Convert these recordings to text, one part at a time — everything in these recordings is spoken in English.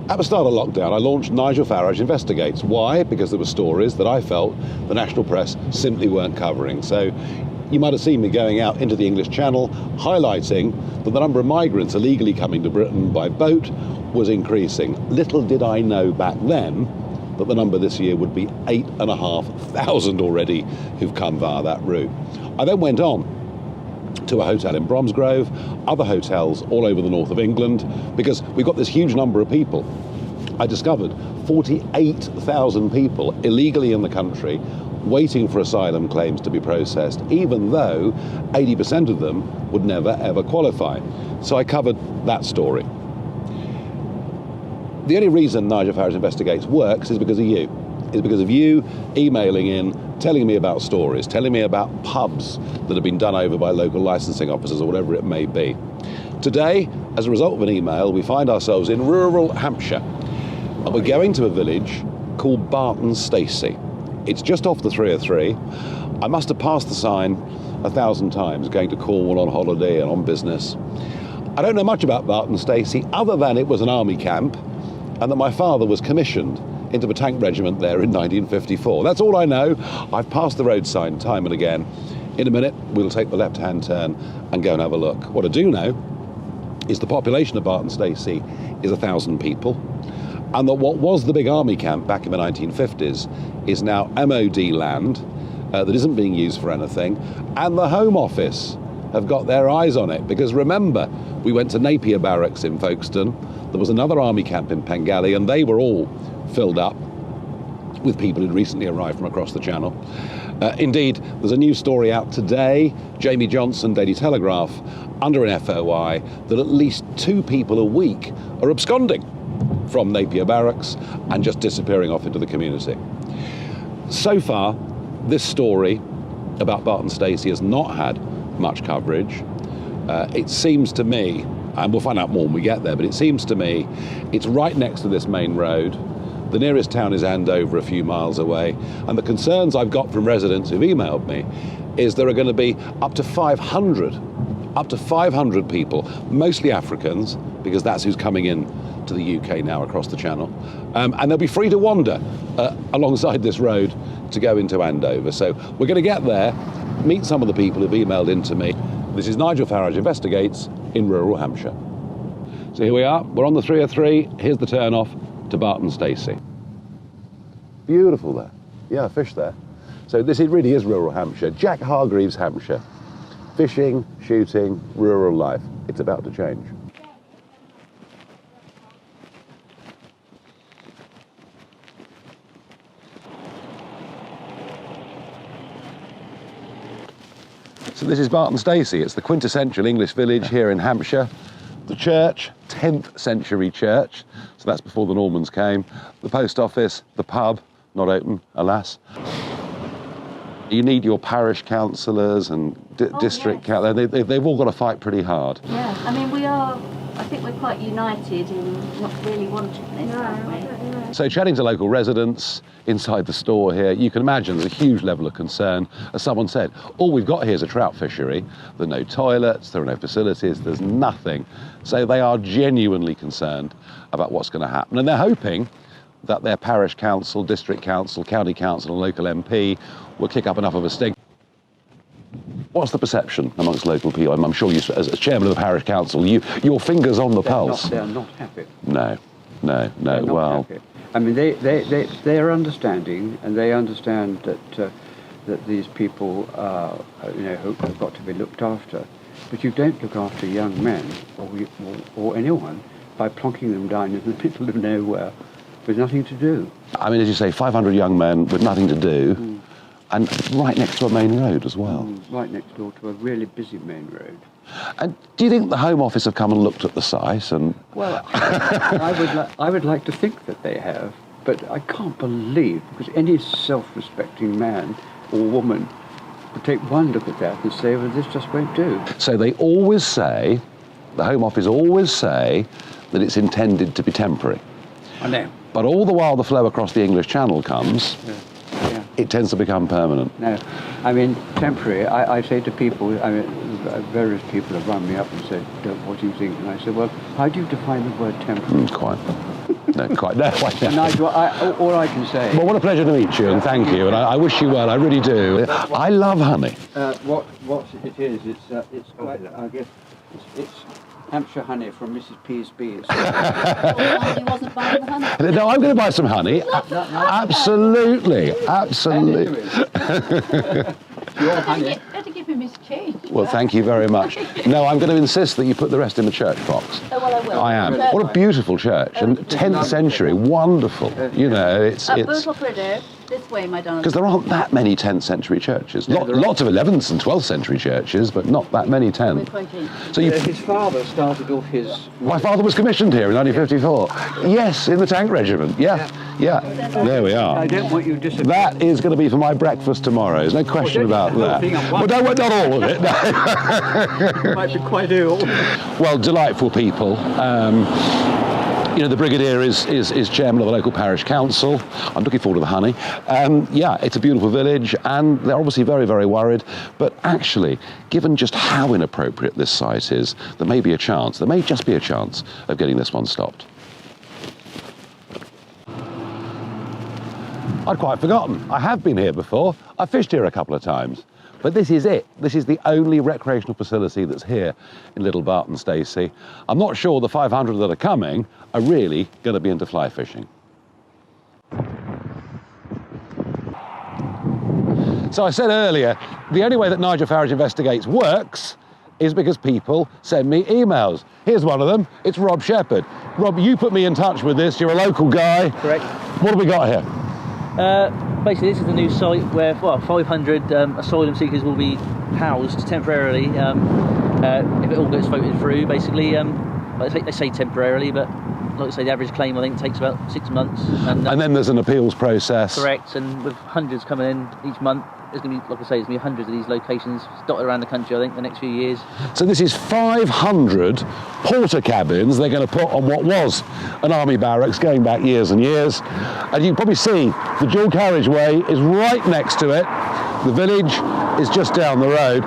At the start of lockdown, I launched Nigel Farage Investigates. Why? Because there were stories that I felt the national press simply weren't covering. So you might have seen me going out into the English Channel, highlighting that the number of migrants illegally coming to Britain by boat was increasing. Little did I know back then that the number this year would be 8,500 already who've come via that route. I then went on to a hotel in Bromsgrove, other hotels all over the north of England, because we've got this huge number of people. I discovered 48,000 people illegally in the country waiting for asylum claims to be processed, even though 80% of them would never ever qualify. So I covered that story. The only reason Nigel Farage Investigates works is because of you. It's because of you emailing in, telling me about stories, telling me about pubs that have been done over by local licensing officers or whatever it may be. Today, as a result of an email, we find ourselves in rural Hampshire, and we're going to a village called Barton Stacey. It's just off the 303. I must have passed the sign 1,000 times, going to Cornwall on holiday and on business. I don't know much about Barton Stacey, other than it was an army camp, and that my father was commissioned into the tank regiment there in 1954. That's all I know. I've passed the road sign time and again. In a minute, we'll take the left-hand turn and go and have a look. What I do know is the population of Barton Stacey is 1,000 people, and that what was the big army camp back in the 1950s is now MOD land that isn't being used for anything, and the Home Office have got their eyes on it, because remember, we went to Napier Barracks in Folkestone, there was another army camp in Pengelly, and they were all filled up with people who'd recently arrived from across the Channel. Indeed, there's a new story out today, Jamie Johnson, Daily Telegraph, under an FOI, that at least 2 people a week are absconding from Napier Barracks and just disappearing off into the community. So far, this story about Barton Stacey has not had much coverage. It seems to me, and we'll find out more when we get there, but it seems to me it's right next to this main road. The nearest town is Andover, a few miles away, and the concerns I've got from residents who've emailed me is there are going to be up to 500 people, mostly Africans, because that's who's coming in to the UK now across the Channel, and they'll be free to wander alongside this road to go into Andover. So we're going to get there, meet some of the people who've emailed in to me. This is Nigel Farage Investigates in rural Hampshire. So here we are, we're on the 303, here's the turn off to Barton Stacey. Beautiful there. Yeah, fish there. So it really is rural Hampshire. Jack Hargreaves, Hampshire. Fishing, shooting, rural life. It's about to change. So this is Barton Stacey. It's the quintessential English village here in Hampshire. The church, 10th century church, so that's before the Normans came. The post office, the pub, not open, alas. You need your parish councillors and district councillors. They've all got to fight pretty hard. Yeah, I mean, I think we're quite united in not really wanting this, aren't we? So chatting to local residents inside the store here, you can imagine there's a huge level of concern. As someone said, all we've got here is a trout fishery. There are no toilets, there are no facilities, there's nothing. So they are genuinely concerned about what's going to happen. And they're hoping that their parish council, district council, county council and local MP will kick up enough of a stink. What's the perception amongst local people? I'm sure you, as chairman of the parish council, your finger's on the pulse. They're not happy. No. They're not happy. I mean, they're understanding, and they understand that these people are, have got to be looked after. But you don't look after young men or anyone by plonking them down in the middle of nowhere with nothing to do. I mean, as you say, 500 young men with nothing to do, and right next to a main road as well. Right next door to a really busy main road. And do you think the Home Office have come and looked at the site? And well, I would like to think that they have, but I can't believe, because any self-respecting man or woman would take one look at that and say, well, this just won't do. So they always say, the Home Office always say, that it's intended to be temporary. I know. But all the while the flow across the English Channel comes, it tends to become permanent. No, I mean, temporary, I say to people, I mean, various people have rung me up and said, what do you think? And I said, well, how do you define the word temporary? Quite. No, quite. No, Nigel, all I can say... Well, what a pleasure to meet you, and thank you, and I wish you well, I really do. I love honey. What it is, it's quite, I guess, it's Hampshire honey from Mrs. P's Bees. He wasn't buying the honey. No, I'm going to buy some honey. Absolutely, absolutely. Your honey. Better give him his change. Well, thank you very much. No, I'm going to insist that you put the rest in the church box. Oh, well, I will. I am. What a beautiful church, and 10th century, wonderful. You know, it's... This way, my darling. Because there aren't that many 10th century churches. Lots of 11th and 12th century churches, but not that many 10th. So his father started off his... My father was commissioned here in 1954. Yes, in the tank regiment. Yeah. There we are. I don't want you to disappoint. That is going to be for my breakfast tomorrow. There's no question about that. Well, not all of it. No. You might be quite ill. Well, delightful people. You know, the Brigadier is chairman of the local parish council. I'm looking forward to the honey. Yeah, it's a beautiful village, and they're obviously very, very worried. But actually, given just how inappropriate this site is, there may just be a chance of getting this one stopped. I'd quite forgotten. I have been here before. I fished here a couple of times. But this is it. This is the only recreational facility that's here in Little Barton Stacey. I'm not sure the 500 that are coming are really going to be into fly fishing. So I said earlier, the only way that Nigel Farage Investigates works is because people send me emails. Here's one of them. It's Rob Shepherd. Rob, you put me in touch with this. You're a local guy. Correct. What have we got here? Basically, this is the new site where 500 asylum seekers will be housed temporarily if it all gets voted through. Basically, they say temporarily, but like I say, the average claim I think takes about 6 months. And then there's an appeals process. Correct, and with hundreds coming in each month, there's going to be, like I say, there's going to be hundreds of these locations dotted around the country, I think, the next few years. So this is 500 porter cabins they're going to put on what was an army barracks going back years and years. And you can probably see the dual carriageway is right next to it. The village is just down the road.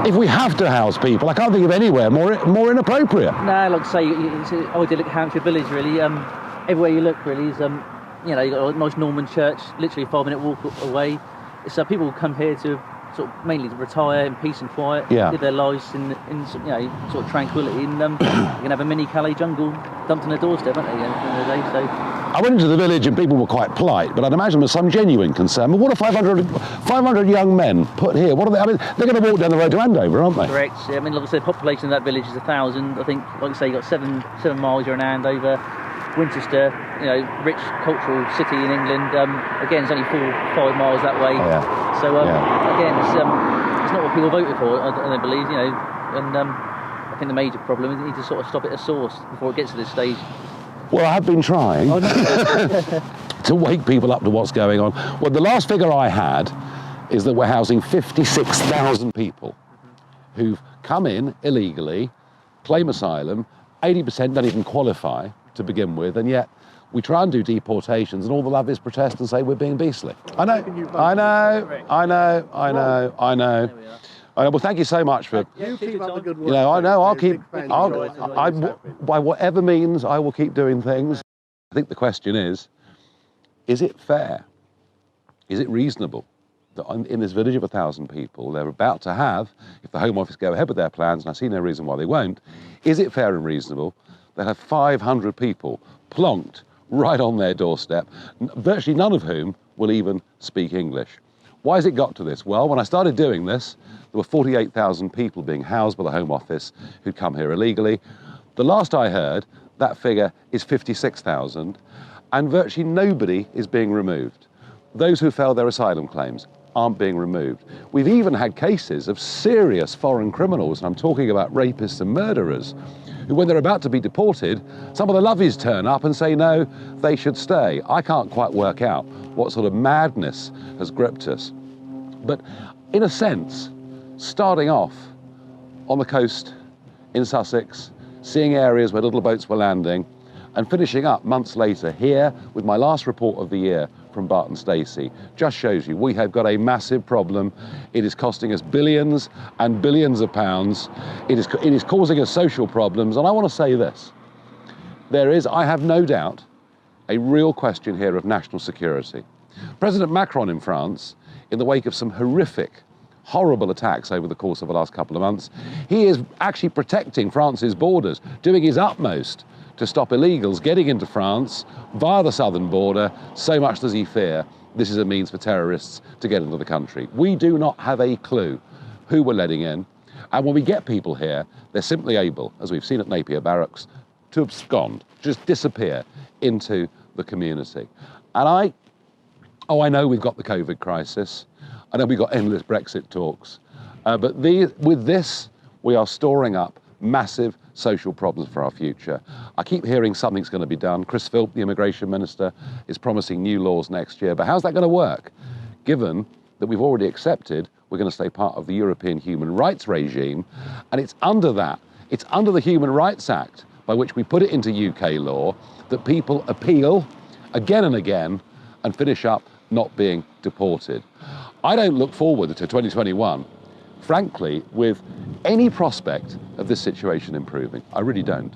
If we have to house people, I can't think of anywhere more inappropriate. No, like I say, it's an idyllic Hampshire village, really. Everywhere you look, really, is you know, you've got a nice Norman church, literally a 5-minute walk away. It's people come here to sort of mainly to retire in peace and quiet, live their lives in you know, sort of tranquility, and you can have a mini Calais jungle dumped on their doorstep, aren't they, at the end of the day? So I went into the village and people were quite polite, but I'd imagine there's some genuine concern. But what are 500 young men put here? What are they? I mean, they're going to walk down the road to Andover, aren't they? Correct. Yeah, I mean, like I said, the population of that village is 1,000. I think, like I say, you've got 7 miles. You're in Andover. Winchester, you know, rich cultural city in England. Again, it's only 4-5 miles that way. Yeah. So again, it's not what people voted for. I don't believe, you know. And I think the major problem is you need to sort of stop it at source before it gets to this stage. Well, I have been trying to wake people up to what's going on. Well, the last figure I had is that we're housing 56,000 people who've come in illegally, claim asylum. 80% don't even qualify to begin with, and yet we try and do deportations, and all the love is protest and say we're being beastly. I know. Well, thank you so much for. You keep up the good work. You know, I know. By whatever means, I will keep doing things. I think the question is it fair? Is it reasonable that in this village of 1,000 people, they're about to have, if the Home Office go ahead with their plans, and I see no reason why they won't, is it fair and reasonable they have 500 people plonked right on their doorstep, virtually none of whom will even speak English? Why has it got to this? Well, when I started doing this, there were 48,000 people being housed by the Home Office who'd come here illegally. The last I heard, that figure is 56,000, and virtually nobody is being removed. Those who failed their asylum claims aren't being removed. We've even had cases of serious foreign criminals, and I'm talking about rapists and murderers, who, when they're about to be deported, some of the lovies turn up and say, no, they should stay. I can't quite work out what sort of madness has gripped us. But in a sense, starting off on the coast in Sussex, seeing areas where little boats were landing, and finishing up months later here with my last report of the year from Barton Stacey just shows you we have got a massive problem. It is costing us billions and billions of pounds. It is causing us social problems. And I want to say this. There is, I have no doubt, a real question here of national security. President Macron in France, in the wake of some horrible attacks over the course of the last couple of months, he is actually protecting France's borders, doing his utmost to stop illegals getting into France via the southern border, so much does he fear this is a means for terrorists to get into the country. We do not have a clue who we're letting in, and when we get people here, they're simply able, as we've seen at Napier Barracks, to abscond, just disappear into the community. And I know we've got the COVID crisis, I know we've got endless Brexit talks, but with this, we are storing up massive social problems for our future. I keep hearing something's going to be done. Chris Philp, the immigration minister, is promising new laws next year, but how's that going to work, given that we've already accepted we're going to stay part of the European human rights regime, and it's under the Human Rights Act, by which we put it into UK law, that people appeal again and again and finish up not being deported. I don't look forward to 2021, frankly, with any prospect of this situation improving. I really don't.